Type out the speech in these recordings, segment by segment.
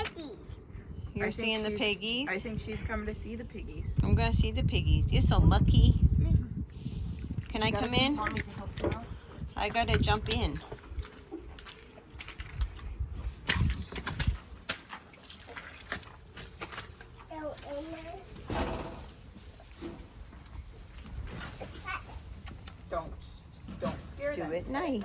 piggies. You're seeing the piggies? I think she's coming to see the piggies. I'm gonna see the piggies. You're so lucky. Can I come in? I gotta jump in. Don't scare them. Do it nice.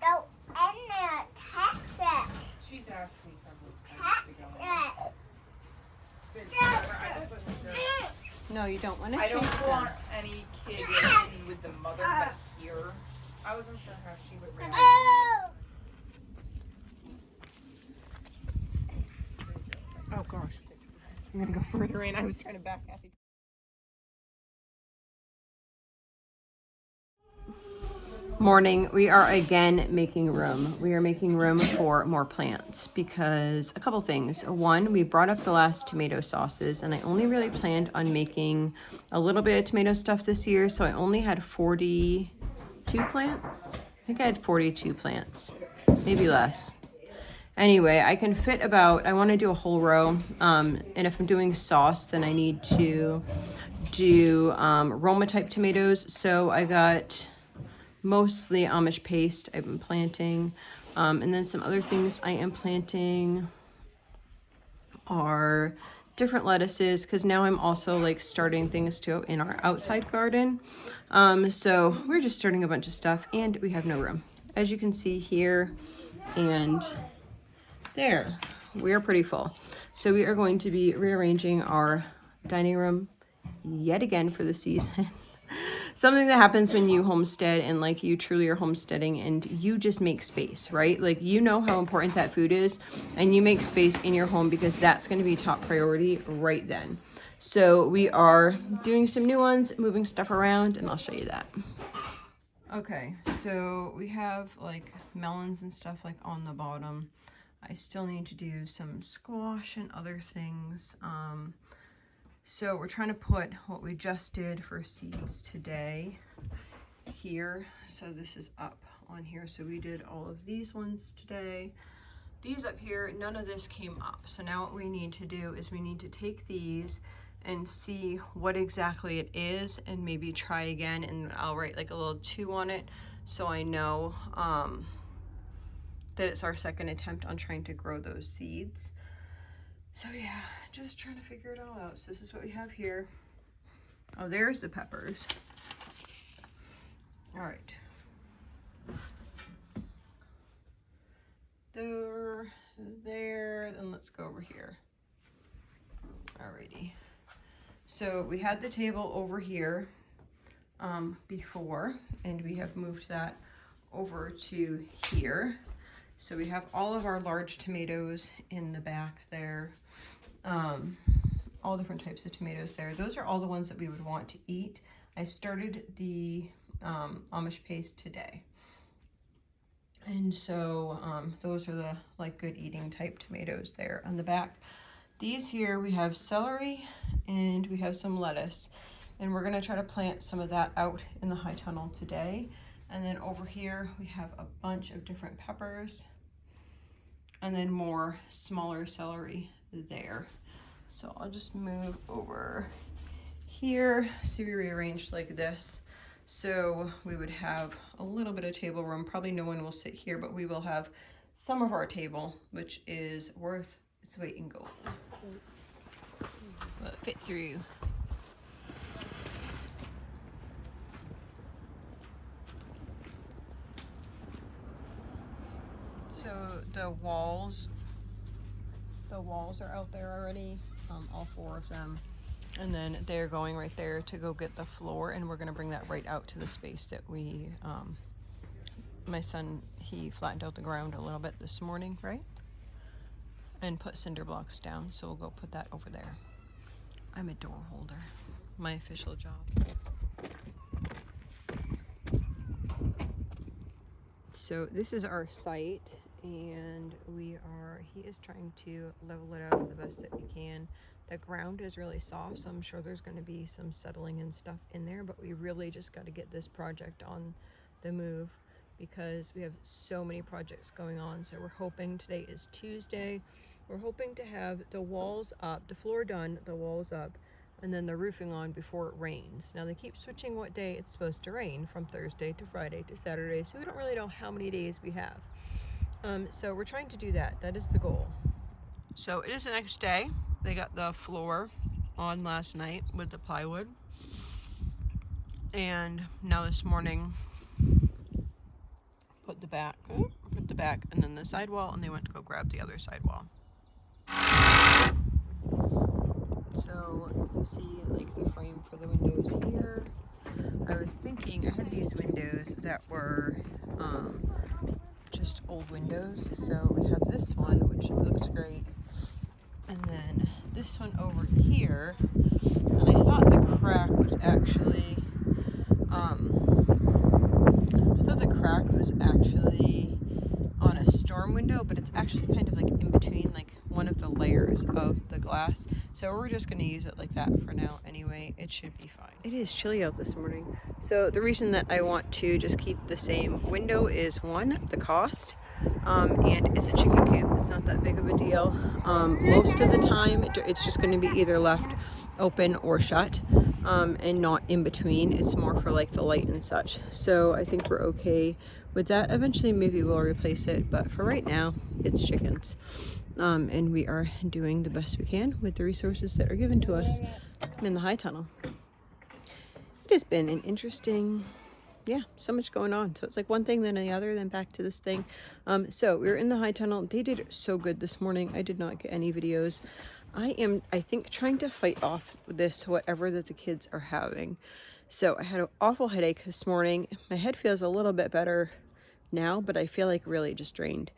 Go in there, catch it. She's asking several times to go in. Since I just wasn't sure. No, you don't want to I don't chase them. want any kid in with the mother, but here, I wasn't sure how she would react. Oh gosh. I'm gonna go further in. I was trying to back Kathy. Morning. We are again making room. We are making room for more plants because a couple things. One, we brought up the last tomato sauces and I only really planned on making a little bit of tomato stuff this year. So I only had 42 plants. I think I had 42 plants, maybe less. Anyway, I can fit about, I want to do a whole row. And if I'm doing sauce, then I need to do Roma type tomatoes. So I got mostly Amish paste I've been planting. And then some other things I am planting are different lettuces because now I'm also like starting things to in our outside garden. So we're just starting a bunch of stuff and we have no room. As you can see here and there, we are pretty full. So we are going to be rearranging our dining room yet again for the season. Something that happens when you homestead and like you truly are homesteading and you just make space, right? Like you know how important that food is and you make space in your home because that's going to be top priority right then. So we are doing some new ones, moving stuff around, and I'll show you that. Okay, so we have like melons and stuff like on the bottom. I still need to do some squash and other things. So we're trying to put what we just did for seeds today here. So this is up on here. So we did all of these ones today. These up here, none of this came up. So now what we need to do is we need to take these and see what exactly it is and maybe try again, and I'll write like a little 2 on it so I know that it's our second attempt on trying to grow those seeds. So yeah, just trying to figure it all out. So this is what we have here. Oh, there's the peppers. All right. There, then let's go over here. Alrighty. So we had the table over here before, and we have moved that over to here. So we have all of our large tomatoes in the back there. All different types of tomatoes there. Those are all the ones that we would want to eat. I started the Amish paste today. And so those are the like good eating type tomatoes there on the back. These here we have celery and we have some lettuce. And we're gonna try to plant some of that out in the high tunnel today. And then over here we have a bunch of different peppers and then more smaller celery there. So I'll just move over here. So we rearranged like this. So we would have a little bit of table room. Probably no one will sit here, but we will have some of our table, which is worth its weight in gold. Will it fit through? So the walls are out there already, all 4 of them. And then they're going right there to go get the floor, and we're gonna bring that right out to the space that we, my son, he flattened out the ground a little bit this morning, right? And put cinder blocks down, so we'll go put that over there. I'm a door holder, my official job. So this is our site, and he is trying to level it out the best that we can. The ground is really soft, so I'm sure there's going to be some settling and stuff in there, but we really just got to get this project on the move because we have so many projects going on. So we're hoping, today is Tuesday, we're hoping to have the walls up, the floor done, the walls up, and then the roofing on before it rains. Now they keep switching what day it's supposed to rain, from Thursday to Friday to Saturday, so we don't really know how many days we have. So we're trying to do that. That is the goal. So it is the next day. They got the floor on last night with the plywood, and now this morning put the back and then the sidewall, and they went to go grab the other sidewall. So you can see like the frame for the windows here. I was thinking I had these windows that were just old windows, so we have this one which looks great, and then this one over here, and I thought the crack was actually on a storm window, but it's actually kind of like in between like one of the layers of the glass, so we're just going to use it like that for now anyway. It should be fine. It is chilly out this morning, so the reason that I want to just keep the same window is, one, the cost, and it's a chicken coop. It's not that big of a deal. Most of the time it's just going to be either left open or shut, and not in between. It's more for like the light and such, so I think we're okay with that. Eventually maybe we'll replace it, but for right now it's chickens, and we are doing the best we can with the resources that are given to us in the high tunnel. It has been an interesting, so much going on. So it's like one thing then the other, then back to this thing. So we were in the high tunnel. They did so good this morning. I did not get any videos. I am, I think, trying to fight off this whatever that the kids are having. So I had an awful headache this morning. My head feels a little bit better now, but I feel like really just drained.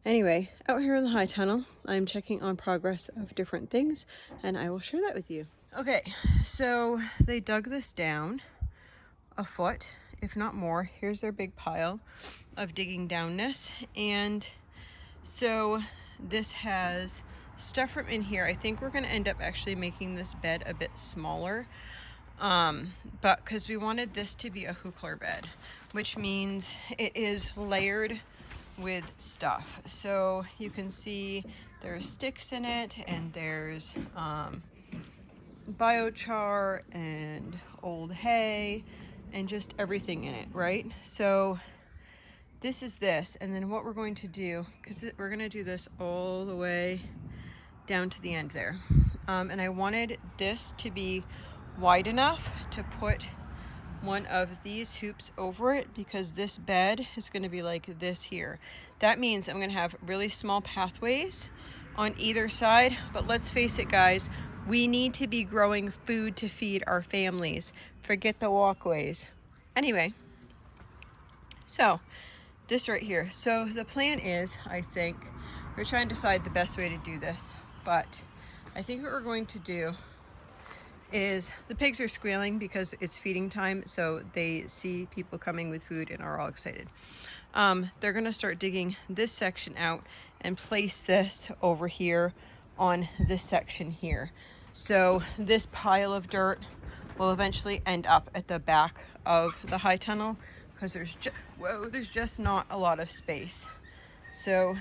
Anyway, out here in the high tunnel, I'm checking on progress of different things, and I will share that with you. Okay, so they dug this down a foot, if not more. Here's their big pile of digging downness, and so this has stuff from in here. I think we're going to end up actually making this bed a bit smaller, but because we wanted this to be a hookler bed, which means it is layered with stuff. So you can see there's sticks in it, and there's biochar and old hay and just everything in it, right? So this is this, and then what we're going to do, because we're going to do this all the way down to the end there, and I wanted this to be wide enough to put one of these hoops over it, because this bed is going to be like this here. That means I'm going to have really small pathways on either side, but let's face it, guys, we need to be growing food to feed our families. Forget the walkways. Anyway, so this right here. So the plan is, I think, we're trying to decide the best way to do this, but I think what we're going to do is, the pigs are squealing because it's feeding time, so they see people coming with food and are all excited. They're gonna start digging this section out and place this over here on this section here. So this pile of dirt will eventually end up at the back of the high tunnel, because there's just not a lot of space. So you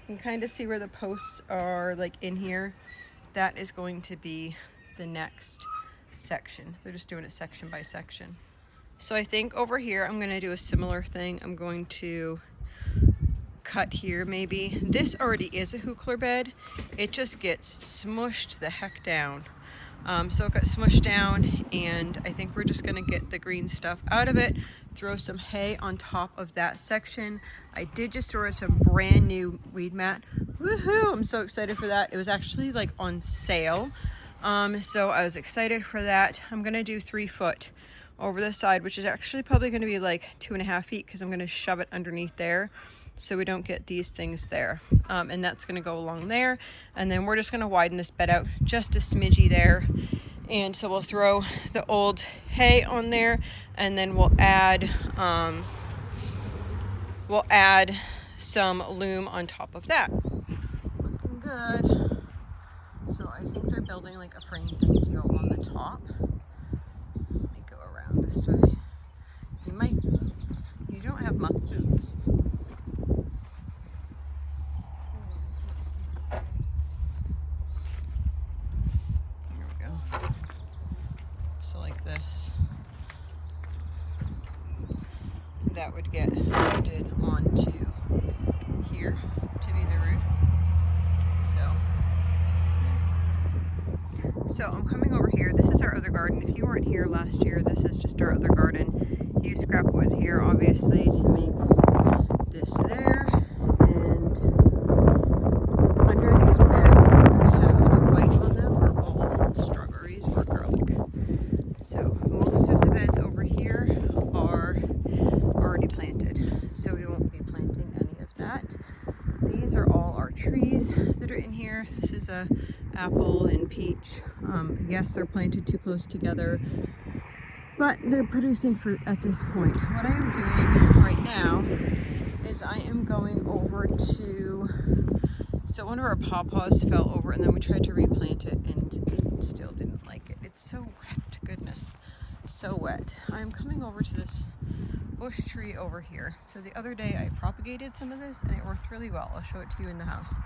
can kind of see where the posts are, like in here. That is going to be the next section. They're just doing it section by section. So I think over here I'm going to do a similar thing. I'm going to cut here maybe. This already is a hookler bed. It just gets smushed the heck down. So it got smushed down, and I think we're just going to get the green stuff out of it, throw some hay on top of that section. I did just throw some brand new weed mat. Woohoo! I'm so excited for that. It was actually like on sale. So I was excited for that. I'm going to do 3 foot over the side, which is actually probably going to be like 2.5 feet, because I'm going to shove it underneath there so we don't get these things there. And that's going to go along there. And then we're just going to widen this bed out just a smidgy there. And so we'll throw the old hay on there, and then we'll add some loom on top of that. Looking good. So I think they're building like a frame thing to go on the top. Let me go around this way. You don't have muck boots. Here we go. So like this. That would get mounted onto here to be the roof. So I'm coming over here. This is our other garden. If you weren't here last year, this is just our other garden. Use scrap wood here, obviously, to make this there. And under these beds that have the white on them are all strawberries or garlic. So most of the beds over here are already planted. So we won't be planting any of that. These are all our trees that are in here. This is a apple and peach. Yes, they're planted too close together, but they're producing fruit at this point. What I am doing right now is I am going over to, so one of our pawpaws fell over and then we tried to replant it and it still didn't like it. It's so wet, goodness, so wet. I'm coming over to this bush tree over here. So the other day I propagated some of this and it worked really well. I'll show it to you in the house.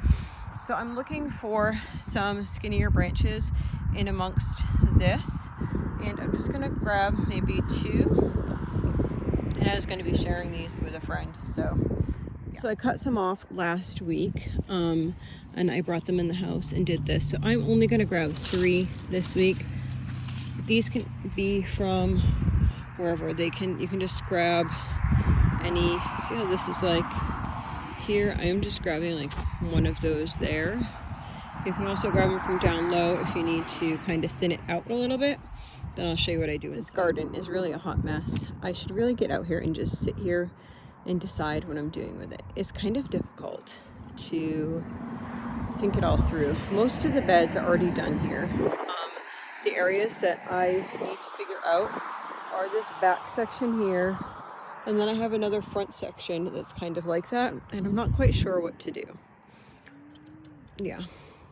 So I'm looking for some skinnier branches in amongst this, and I'm just gonna grab maybe 2, and I was gonna be sharing these with a friend. So I cut some off last week, and I brought them in the house and did this. So I'm only gonna grab 3 this week. These can be from wherever. You can just grab any. See how this is like here? I am just grabbing like one of those there. You can also grab them from down low if you need to kind of thin it out a little bit. Then I'll show you what I do. This garden is really a hot mess. I should really get out here and just sit here and decide what I'm doing with it. It's kind of difficult to think it all through. Most of the beds are already done here. The areas that I need to figure out are this back section here, and then I have another front section that's kind of like that, and I'm not quite sure what to do. Yeah,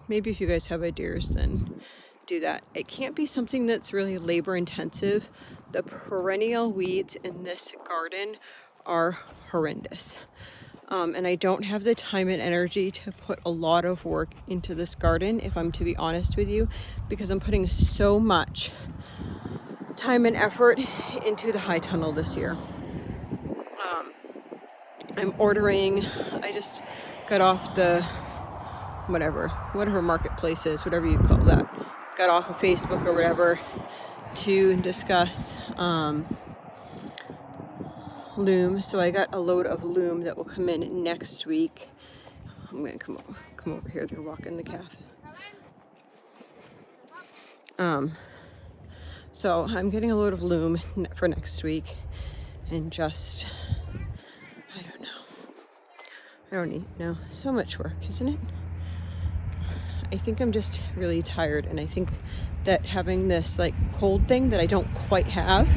maybe if you guys have ideas, then do that. It can't be something that's really labor intensive. The perennial weeds in this garden are horrendous. And I don't have the time and energy to put a lot of work into this garden, if I'm to be honest with you, because I'm putting so much time and effort into the high tunnel this year. I'm ordering, I just got off the whatever marketplace is, whatever you call that. Got off of Facebook or whatever to discuss loom. So I got a load of loom that will come in next week. I'm gonna come over here. They're walking the calf. So I'm getting a load of loom for next week, and just I don't know. So much work, isn't it? I think I'm just really tired, and I think that having this like cold thing that I don't quite have,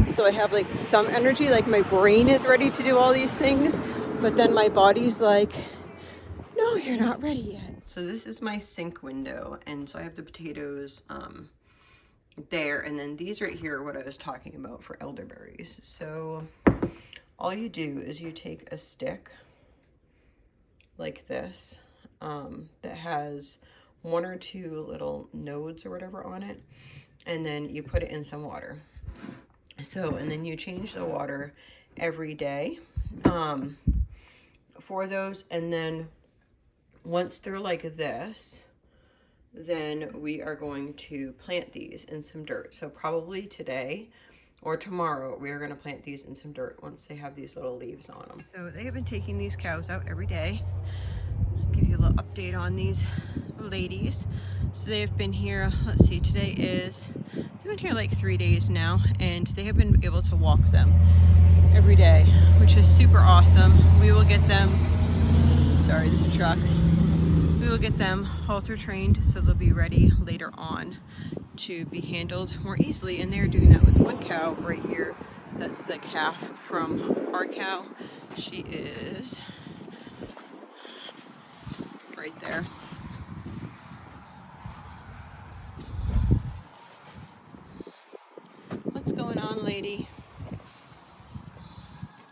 so I have like some energy, like my brain is ready to do all these things, but then my body's like, no, you're not ready yet. So this is my sink window, and so I have the potatoes there, and then these right here are what I was talking about for elderberries. So all you do is you take a stick like this that has 1 or 2 little nodes or whatever on it, and then you put it in some water. So, and then you change the water every day for those, and then once they're like this, then we are going to plant these in some dirt. So probably today or tomorrow we are going to plant these in some dirt once they have these little leaves on them. So they have been taking these cows out every day. I'll give you a little update on these ladies. So they have been here, let's see, they've been here like 3 days now, and they have been able to walk them every day, which is super awesome. We will get them, sorry, there's a truck. We will get them halter trained so they'll be ready later on to be handled more easily, and they're doing that with one cow right here. That's the calf from our cow. She is right there. What's going on, lady?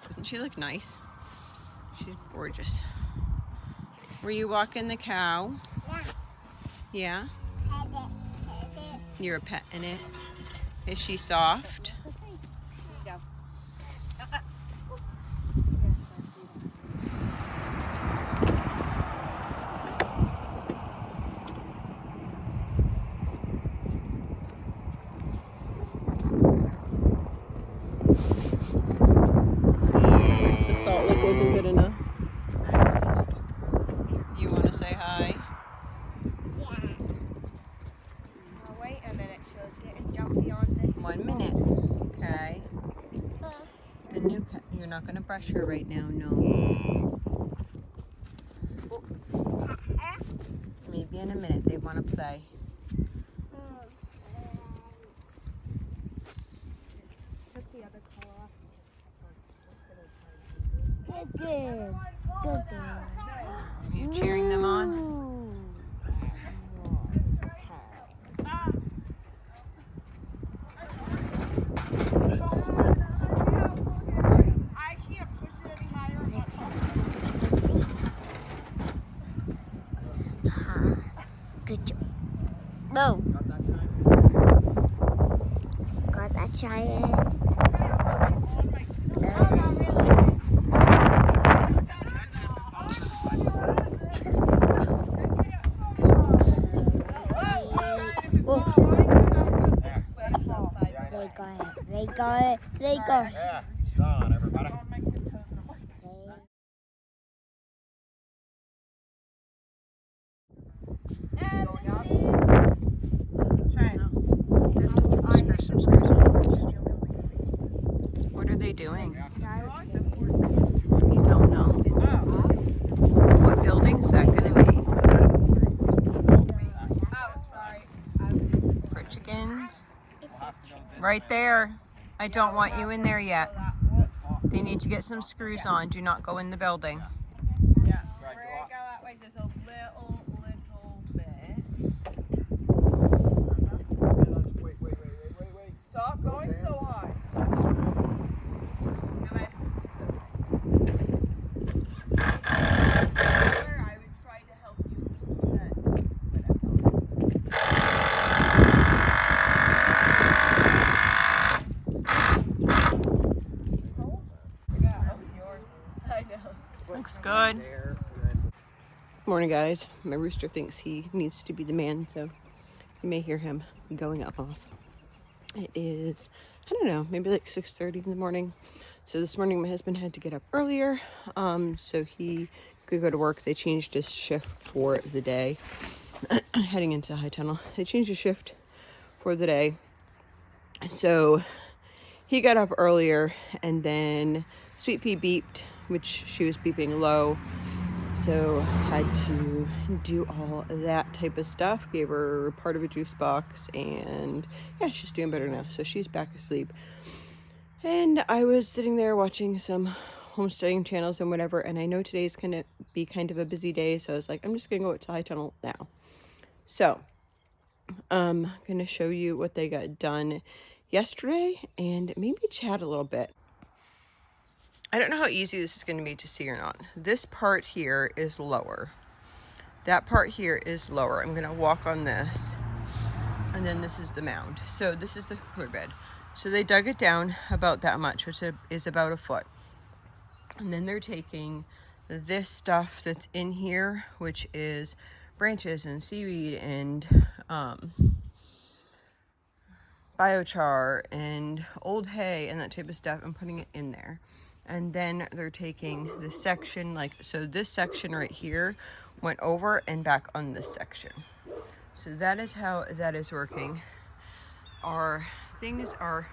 Isn't she look nice? She's gorgeous. Were you walking the cow? Yeah. Yeah? Pet it. You're a pet in it. Is she soft? The salt lick wasn't good enough. You want to say hi? Yeah. Wait a minute, she's getting jumpy on this. 1 minute. Okay. The new cat. You're not going to brush her right now, no. Maybe in a minute. They want to play. Took the other color off. Good. Are you cheering them on? I can't push it any higher. Good job. No. Got that giant. They got it. Yeah, it's on, everybody. Screw some screws on first. What are they doing? You don't know? What building's that going to be? For chickens? Right there. I don't want you in there yet. They need to get some screws on. Do not go in the building. Yeah, we're gonna go that way just a little bit. Wait. Stop going so high. Go ahead. I would try to help you keep I know. Looks good. Morning, guys. My rooster thinks he needs to be the man, so you may hear him going off. It is, I don't know, maybe like 6:30 in the morning. So this morning my husband had to get up earlier, so he could go to work. They changed his shift for the day. Heading into High Tunnel. They changed his shift for the day. So he got up earlier, and then Sweet Pea beeped, which she was beeping low. So had to do all that type of stuff. Gave her part of a juice box, and yeah, she's doing better now. So she's back asleep. And I was sitting there watching some homesteading channels and whatever, and I know today's gonna be kind of a busy day, so I was like, I'm just gonna go to High Tunnel now. So I'm gonna show you what they got done yesterday and maybe chat a little bit. I don't know how easy this is going to be to see or not. This part here is lower. That part here is lower. I'm going to walk on this. And then this is the mound. So this is the cooler bed. So they dug it down about that much, which is about a foot. And then they're taking this stuff that's in here, which is branches and seaweed and biochar and old hay and that type of stuff, and putting it in there. And then they're taking this section, like, so this section right here went over and back on this section. So that is how that is working. Our things are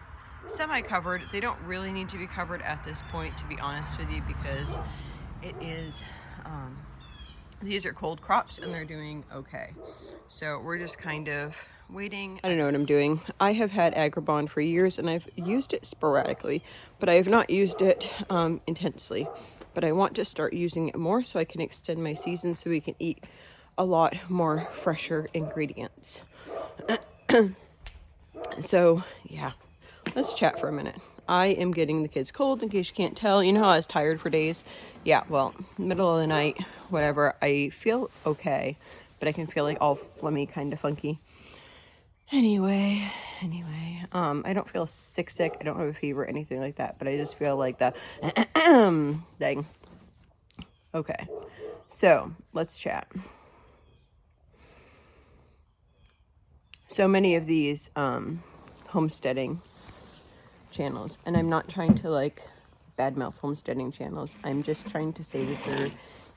semi-covered. They don't really need to be covered at this point, to be honest with you, because it is, these are cold crops and they're doing okay. So we're just kind of waiting. I don't know what I'm doing. I have had Agribon for years and I've used it sporadically, but I have not used it intensely. But I want to start using it more so I can extend my season so we can eat a lot more fresher ingredients. So yeah, let's chat for a minute. I am getting the kids cold, in case you can't tell. You know how I was tired for days? Yeah, well, middle of the night, whatever, I feel okay, but I can feel like all phlegmy, kind of funky. Anyway, I don't feel sick. I don't have a fever, anything like that, but I just feel like the thing. Okay, so let's chat. So many of these homesteading channels, and I'm not trying to like badmouth homesteading channels. I'm just trying to say that there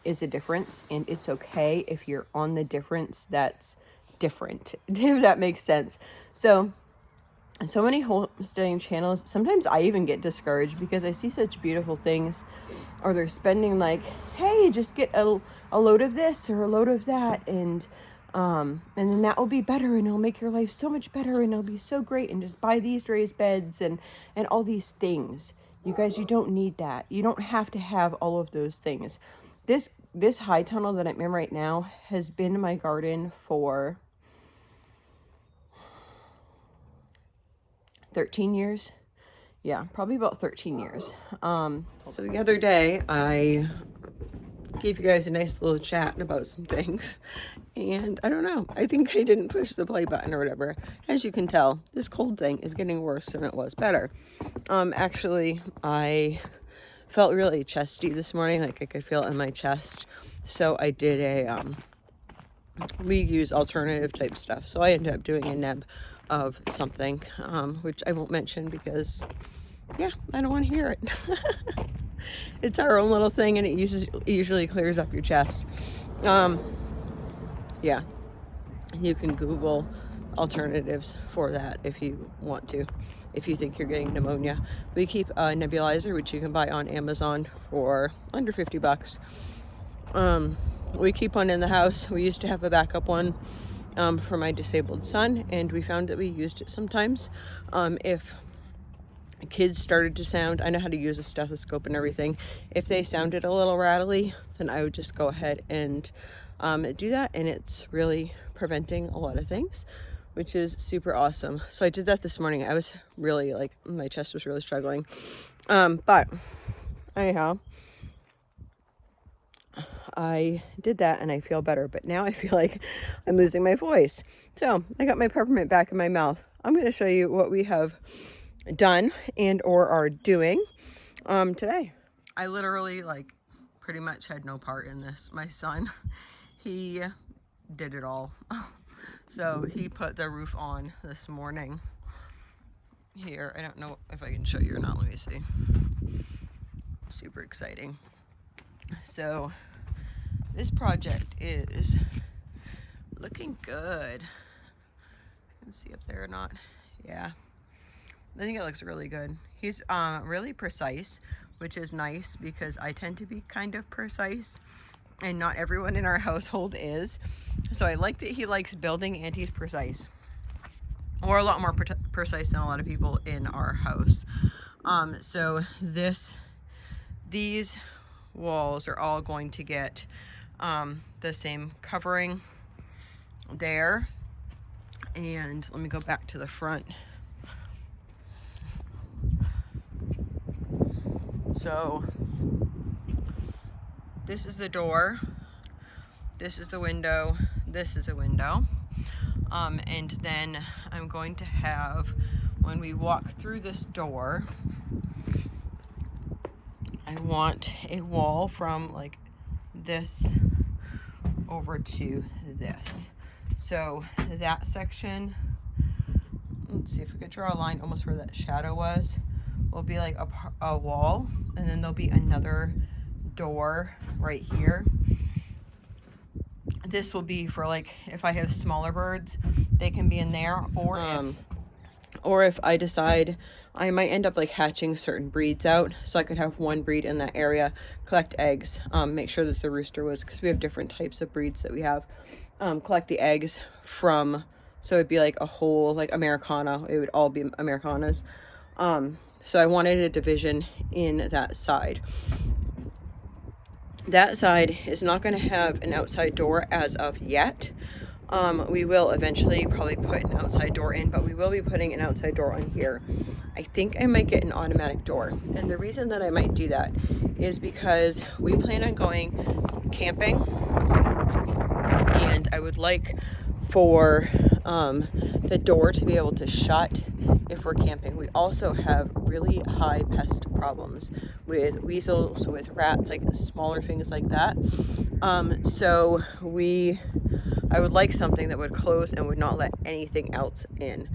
is a difference, and it's okay if you're on the difference that's different, if that makes sense. So many homesteading channels, sometimes I even get discouraged because I see such beautiful things, or they're spending like, hey, just get a load of this or a load of that, and then that will be better, and it'll make your life so much better, and it'll be so great, and just buy these raised beds and all these things. You guys, you don't need that. You don't have to have all of those things. This high tunnel that I'm in right now has been in my garden for 13 years. Yeah, probably about 13 years. So the other day I gave you guys a nice little chat about some things, and I don't know, I think I didn't push the play button or whatever. As you can tell, this cold thing is getting worse than it was better. Actually, I felt really chesty this morning, like I could feel it in my chest. So I did we use alternative type stuff. So I ended up doing a neb of something, which I won't mention because, yeah, I don't want to hear it. It's our own little thing, and it usually clears up your chest. Yeah, you can Google alternatives for that if you want to, if you think you're getting pneumonia. We keep a nebulizer, which you can buy on Amazon for under $50. We keep one in the house. We used to have a backup one for my disabled son, and we found that we used it sometimes. If kids started to sound, I know how to use a stethoscope and everything. If they sounded a little rattly, then I would just go ahead and do that, and it's really preventing a lot of things, which is super awesome. So I did that this morning. I was really like, my chest was really struggling. But anyhow, I did that and I feel better, but now I feel like I'm losing my voice. So I got my peppermint back in my mouth. I'm going to show you what we have done and or are doing today. I literally like pretty much had no part in this. My son, he did it all. So he put the roof on this morning here. I don't know if I can show you or not. Let me see. Super exciting. So this project is looking good. You can see up there or not. Yeah, I think it looks really good. He's really precise, which is nice because I tend to be kind of precise, and not everyone in our household is. So I like that he likes building and he's precise, or a lot more precise than a lot of people in our house. So these walls are all going to get the same covering there. And let me go back to the front. So this is the door, this is the window, this is a window, and then I'm going to have, when we walk through this door, I want a wall from like this over to this. So that section, let's see if we could draw a line almost where that shadow was, will be like a wall, and then there'll be another door right here. This will be for like, if I have smaller birds, they can be in there, or if I decide I might end up like hatching certain breeds out, so I could have one breed in that area, collect eggs, make sure that the rooster was, because we have different types of breeds that we have, collect the eggs from, so it'd be like a whole like Americana, it would all be Americanas. So I wanted a division in that side. That side is not going to have an outside door as of yet. We will eventually probably put an outside door in, but we will be putting an outside door on here. I think I might get an automatic door. And the reason that I might do that is because we plan on going camping, and I would like for the door to be able to shut if we're camping. We also have really high pest problems with weasels, with rats, like smaller things like that. So I would like something that would close and would not let anything else in.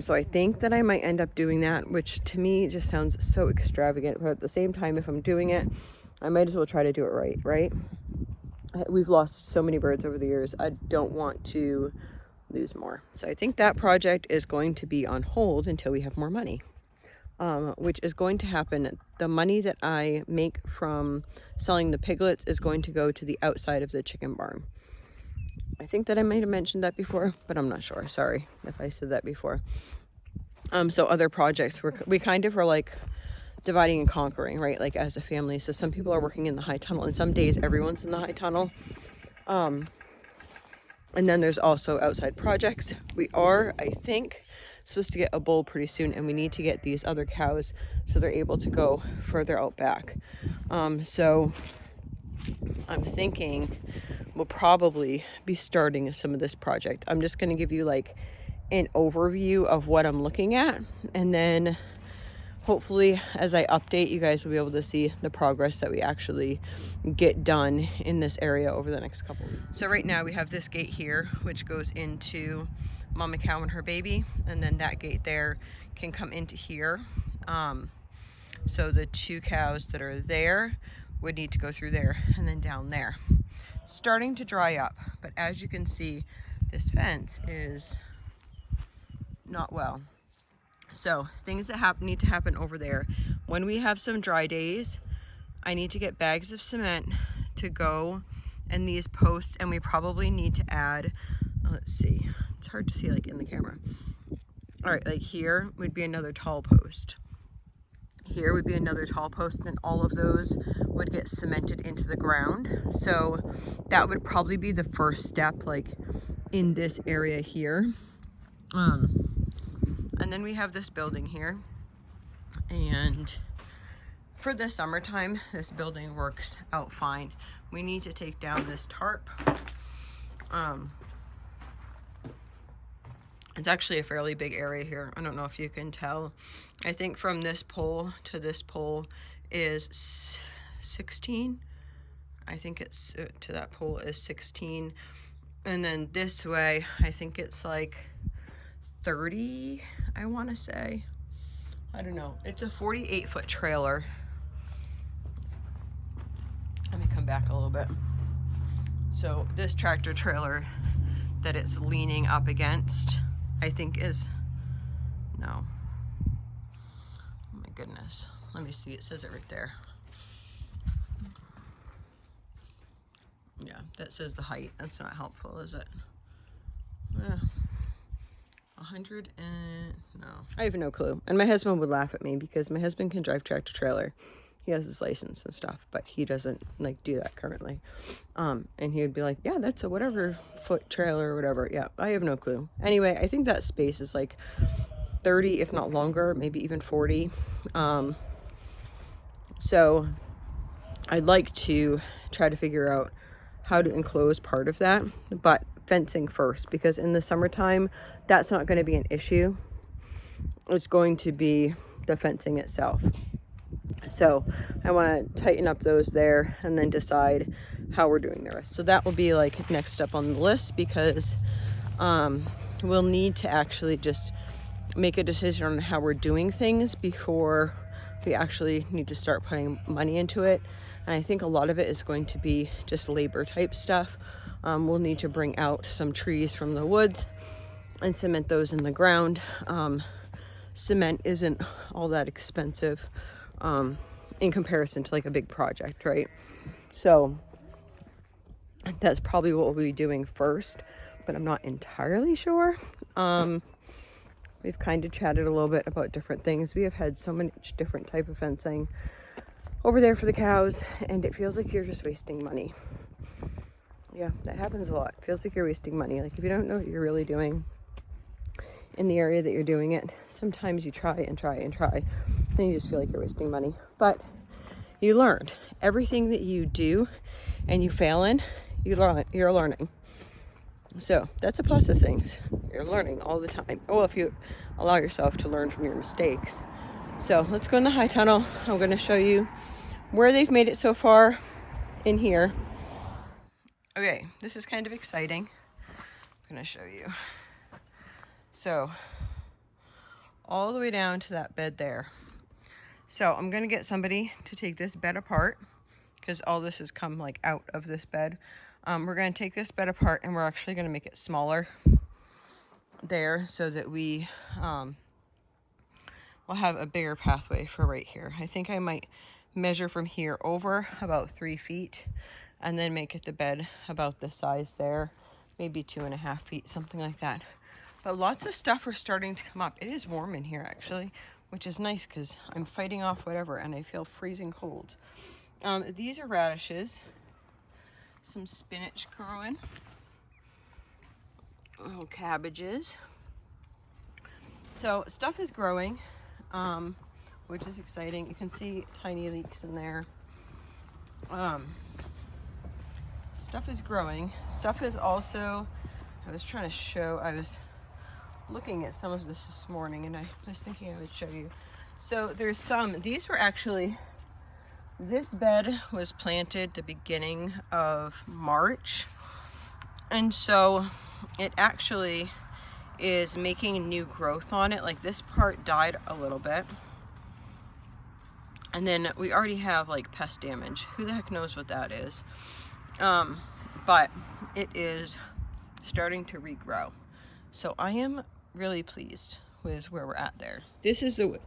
So I think that I might end up doing that, which to me just sounds so extravagant. But at the same time, if I'm doing it, I might as well try to do it right? We've lost so many birds over the years. I don't want to lose more. So I think that project is going to be on hold until we have more money, which is going to happen. The money that I make from selling the piglets is going to go to the outside of the chicken barn. I think that I might have mentioned that before, but I'm not sure. Sorry if I said that before. So other projects, we kind of are like dividing and conquering, right? Like as a family. So some people are working in the high tunnel, and some days everyone's in the high tunnel. And then there's also outside projects. We are, I think, supposed to get a bull pretty soon, and we need to get these other cows so they're able to go further out back. So I'm thinking we'll probably be starting some of this project. I'm just going to give you like an overview of what I'm looking at, and then hopefully as I update, you guys will be able to see the progress that we actually get done in this area over the next couple weeks. So right now we have this gate here, which goes into Mama Cow and her baby, and then that gate there can come into here. So the 2 cows that are there would need to go through there and then down there. Starting to dry up, but as you can see, this fence is not well. So things that need to happen over there. When we have some dry days, I need to get bags of cement to go in these posts, and we probably need to add, let's see, it's hard to see like in the camera. All right, like here would be another tall post. Here would be another tall post, and all of those would get cemented into the ground. So that would probably be the first step, like in this area here. And then we have this building here, and for the summertime, this building works out fine. We need to take down this tarp. It's actually a fairly big area here. I don't know if you can tell. I think from this pole to this pole is 16. I think it's to that pole is 16. And then this way, I think it's like 30, I want to say. I don't know. It's a 48-foot trailer. Let me come back a little bit. So this tractor trailer that it's leaning up against, I think is, no. Oh my goodness. Let me see, it says it right there. Yeah, that says the height. That's not helpful, is it? 100 and, no. I have no clue. And my husband would laugh at me because my husband can drive tractor trailer. He has his license and stuff, but he doesn't like do that currently. And he would be like, yeah, that's a whatever foot trailer or whatever. Yeah, I have no clue. Anyway, I think that space is like 30, if not longer, maybe even 40. So I'd like to try to figure out how to enclose part of that, but fencing first, because in the summertime, that's not going to be an issue. It's going to be the fencing itself. So I want to tighten up those there and then decide how we're doing the rest. So that will be like next up on the list, because we'll need to actually just make a decision on how we're doing things before we actually need to start putting money into it. And I think a lot of it is going to be just labor type stuff. We'll need to bring out some trees from the woods and cement those in the ground. Cement isn't all that expensive in comparison to like a big project, right? So that's probably what we'll be doing first, but I'm not entirely sure. We've kind of chatted a little bit about different things. We have had so much different type of fencing over there for the cows, and it feels like you're just wasting money. Yeah, that happens a lot. Feels like you're wasting money. Like if you don't know what you're really doing in the area that you're doing it, sometimes you try and try and try, and you just feel like you're wasting money. But you learn. Everything that you do and you fail in, you're learning. So that's a plus of things. You're learning all the time. Well, if you allow yourself to learn from your mistakes. So let's go in the high tunnel. I'm going to show you where they've made it so far in here. Okay, this is kind of exciting. I'm going to show you. So all the way down to that bed there. So I'm going to get somebody to take this bed apart because all this has come like out of this bed. We're going to take this bed apart and we're actually going to make it smaller there so that we will have a bigger pathway for right here. I think I might measure from here over about 3 feet and then make it the bed about this size there, maybe 2.5 feet, something like that. But lots of stuff are starting to come up. It is warm in here actually, which is nice because I'm fighting off whatever and I feel freezing cold. These are radishes, some spinach growing, little cabbages. So stuff is growing, which is exciting. You can see tiny leeks in there. Stuff is growing. Stuff is also, I was trying to show, I was looking at some of this morning and I was thinking I would show you. So there's some, these were actually, this bed was planted the beginning of March. And so it actually is making new growth on it. Like this part died a little bit. And then we already have like pest damage. Who the heck knows what that is? But it is starting to regrow. So I am really pleased with where we're at there. This is the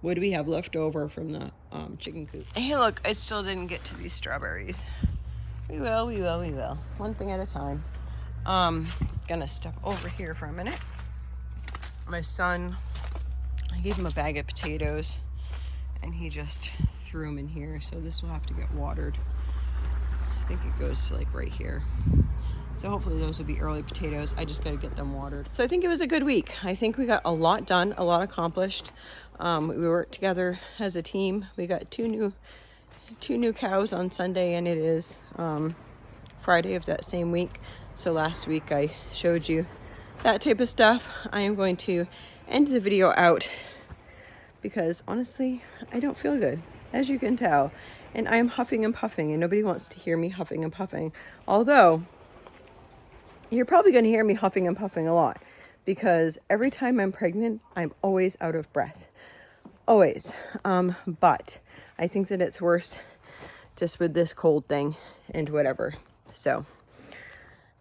what do we have left over from the chicken coop? Hey look, I still didn't get to these strawberries. We will. One thing at a time. Gonna step over here for a minute. My son, I gave him a bag of potatoes and he just threw them in here. So this will have to get watered. I think it goes to like right here. So hopefully those will be early potatoes. I just got to get them watered. So I think it was a good week. I think we got a lot done, a lot accomplished. We worked together as a team. We got two new cows on Sunday, and it is Friday of that same week. So last week I showed you that type of stuff. I am going to end the video out because honestly, I don't feel good, as you can tell. And I'm huffing and puffing, and nobody wants to hear me huffing and puffing. Although, you're probably going to hear me huffing and puffing a lot because every time I'm pregnant, I'm always out of breath. Always. But I think that it's worse just with this cold thing and whatever. So,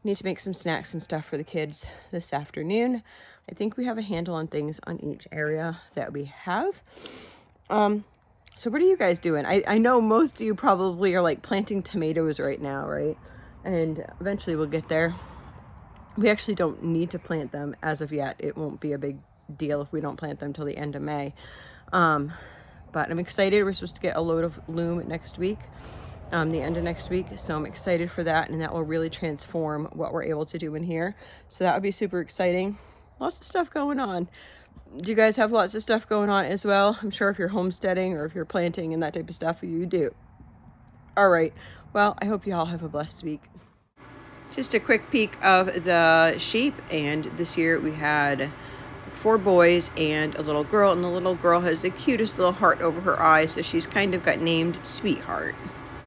need to make some snacks and stuff for the kids this afternoon. I think we have a handle on things on each area that we have. So what are you guys doing? I know most of you probably are like planting tomatoes right now, right? And eventually we'll get there. We actually don't need to plant them as of yet. It won't be a big deal if we don't plant them till the end of May. But I'm excited. We're supposed to get a load of loom next week, the end of next week. So I'm excited for that, and that will really transform what we're able to do in here. So that would be super exciting. Lots of stuff going on. Do you guys have lots of stuff going on as well? I'm sure if you're homesteading or if you're planting and that type of stuff, you do. All right. Well, I hope you all have a blessed week. Just a quick peek of the sheep, and this year we had 4 boys and a little girl, and the little girl has the cutest little heart over her eye, so she's kind of got named Sweetheart.